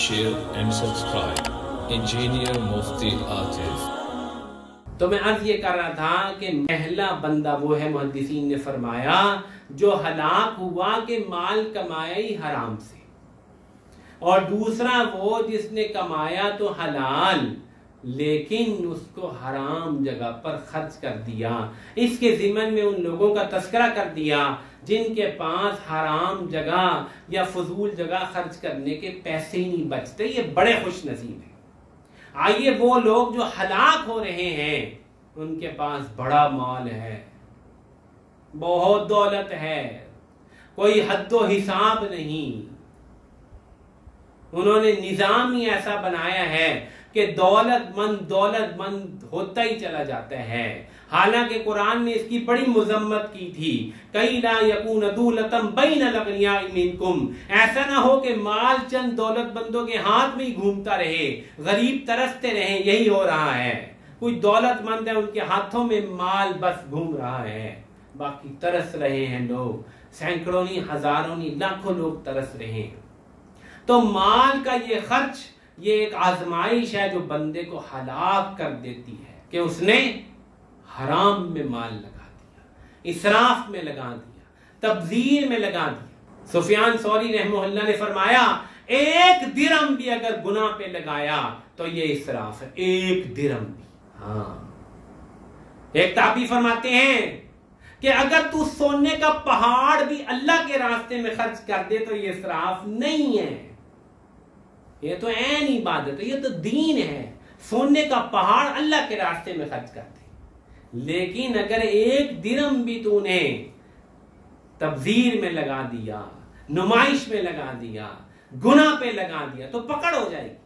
share and subscribe. Engineer Mufti Atif. तो मैं अर्ज ये कर रहा था कि पहला बंदा वो है, मुहद्दिसीन ने फरमाया, जो हलाक हुआ कि माल कमाया ही हराम से, और दूसरा वो जिसने कमाया तो हलाल लेकिन उसको हराम जगह पर खर्च कर दिया। इसके ज़िमन में उन लोगों का तस्करा कर दिया जिनके पास हराम जगह या फजूल जगह खर्च करने के पैसे ही नहीं बचते। ये बड़े खुश नसीब हैं। आइए, वो लोग जो हलाक हो रहे हैं उनके पास बड़ा माल है, बहुत दौलत है, कोई हद्दो हिसाब नहीं। उन्होंने निजाम ही ऐसा बनाया है कि दौलतमंद होता ही चला जाता है। हालांकि कुरान ने इसकी बड़ी मुजम्मत की थी, कई ला यकून दूलतम बैनल अगनियाइ मिनकुम, ऐसा ना हो कि माल चंद दौलतमंदों के हाथ में ही घूमता रहे, गरीब तरसते रहे। यही हो रहा है, कुछ दौलतमंद है उनके हाथों में माल बस घूम रहा है, बाकी तरस रहे हैं लोग, सैकड़ों नहीं, हजारों नहीं, लाखों लोग तरस रहे हैं। तो माल का ये खर्च, ये एक आजमाइश है जो बंदे को हलाक कर देती है कि उसने हराम में माल लगा दिया, इसराफ में लगा दिया, तब्जीर में लगा दिया। सुफियान सौरी रहमहुल्लाह ने फरमाया, एक दिरहम भी अगर गुनाह पे लगाया तो ये इसराफ है, एक दिरहम भी। हाँ, एक ताबी फरमाते हैं कि अगर तू सोने का पहाड़ भी अल्लाह के रास्ते में खर्च कर दे तो ये इसराफ नहीं है, ये तो ऐन इबादत है, ये तो दीन है। सोने का पहाड़ अल्लाह के रास्ते में खर्च कर दे, लेकिन अगर एक दिरहम भी तूने तब्जीर में लगा दिया, नुमाइश में लगा दिया, गुनाह पे लगा दिया तो पकड़ हो जाएगी,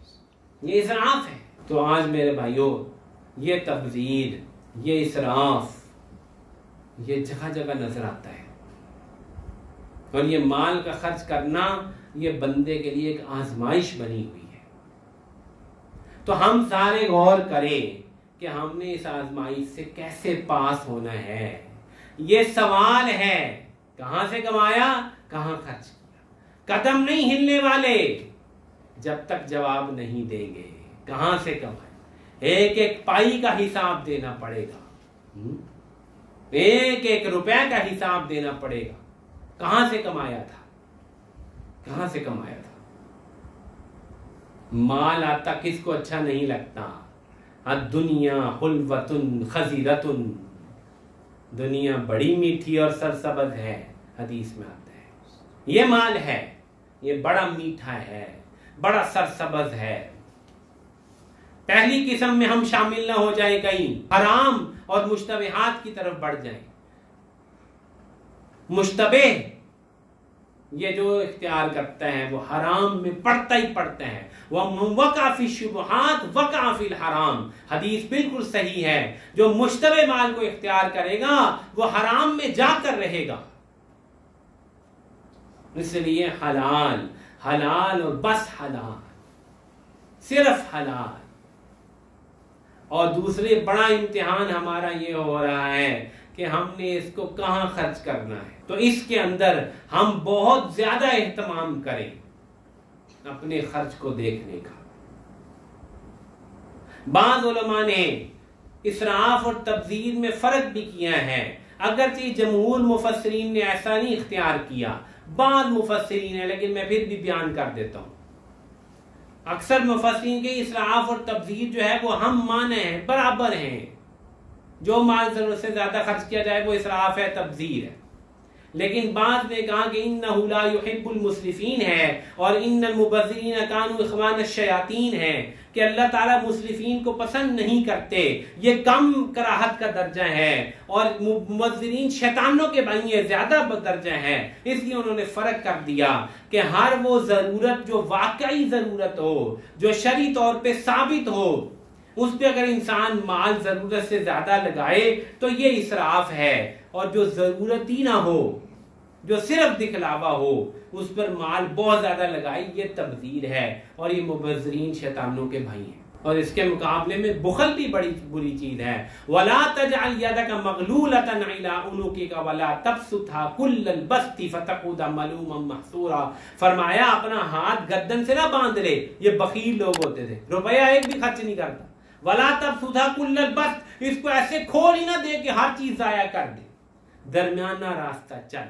ये इसराफ है। तो आज मेरे भाइयों, ये तब्जीर, ये इसराफ, ये जगह जगह नजर आता है। और ये माल का खर्च करना ये बंदे के लिए एक आजमाइश बनी हुई है। तो हम सारे गौर करें कि हमने इस आजमाइश से कैसे पास होना है। ये सवाल है, कहां से कमाया, कहां खर्च किया। कदम नहीं हिलने वाले जब तक जवाब नहीं देंगे। कहां से कमाए, एक एक पाई का हिसाब देना पड़ेगा, एक एक रुपए का हिसाब देना पड़ेगा। कहां से कमाया था, कहां से कमाया था। माल आता किसको अच्छा नहीं लगता। दुनिया हुल्वतुन खजीरतुन, दुनिया बड़ी मीठी और सरसब्ज है, हदीस में आता है। ये माल है, ये बड़ा मीठा है, बड़ा सरसब्ज है। पहली किस्म में हम शामिल ना हो जाए, कहीं हराम और मुश्तबहात की तरफ बढ़ जाए। मुश्तबे ये जो इख्तियार करता है वो हराम में पड़ता ही पड़ता है। वकाफी शुबहात वकाफिल हराम, हदीस बिल्कुल सही है। जो मुश्तबे माल को इख्तियार करेगा वो हराम में जाकर रहेगा। इसलिए हलाल, हलाल और बस हलाल, सिर्फ हलाल। और दूसरे बड़ा इम्तिहान हमारा ये हो रहा है कि हमने इसको कहां खर्च करना है। तो इसके अंदर हम बहुत ज्यादा एहतमाम करें अपने खर्च को देखने का। बाज़ उलमा ने इसराफ और तब्जीर में फर्क भी किया है, अगरचे जमहूर मुफस्सिरीन ने ऐसा नहीं इख्तियार किया, बाज़ मुफस्सिरीन है, लेकिन मैं फिर भी बयान कर देता हूं। अक्सर मुफस्सिरीन के इसराफ और तब्जीर जो है वो हम माने हैं, बराबर हैं। जो माल जरूरत से ज्यादा खर्च किया जाए वो इसराफ है, तब्जीर है। लेकिन बाद ने कहा कि इन्नहु ला युहिब्बुल मुस्रिफीन है और इन्नल मुबज़्ज़िरीन कानू इख्वान शयातीन है, कि अल्लाह ताला मुस्रिफीन को पसंद नहीं करते, ये कम कराहत का दर्जा है, और मुबज़्ज़िरीन शैतानों के भाई है, ज्यादा दर्जा है। इसलिए उन्होंने फर्क कर दिया कि हर वो जरूरत जो वाकई जरूरत हो, जो शरई तौर पे साबित हो, उस पे अगर इंसान माल जरूरत से ज्यादा लगाए तो ये इसराफ है। और जो जरूरत ही ना हो, जो सिर्फ दिखलावा हो, उस पर माल बहुत ज्यादा लगाए, ये तब्जीर है। और ये मुबज़्ज़िरीन शैतानों के भाई हैं। और इसके मुकाबले में बुखल भी बड़ी बुरी चीज है। वला तजअल यदका मगलूलतन इला उनुकिका वला तबसुतहा कुल्लल बस्ती फतकुदा मलूमन महसूरा। फरमाया अपना हाथ गर्दन से ना बांध ले, ये बखील लोग होते थे, रुपया एक भी खर्च नहीं करता। वला तबसुतहा कुल्लल बस्त, इसको ऐसे खोल ही ना दे कि हर चीज जाया कर दे, दरमियाना रास्ता चल।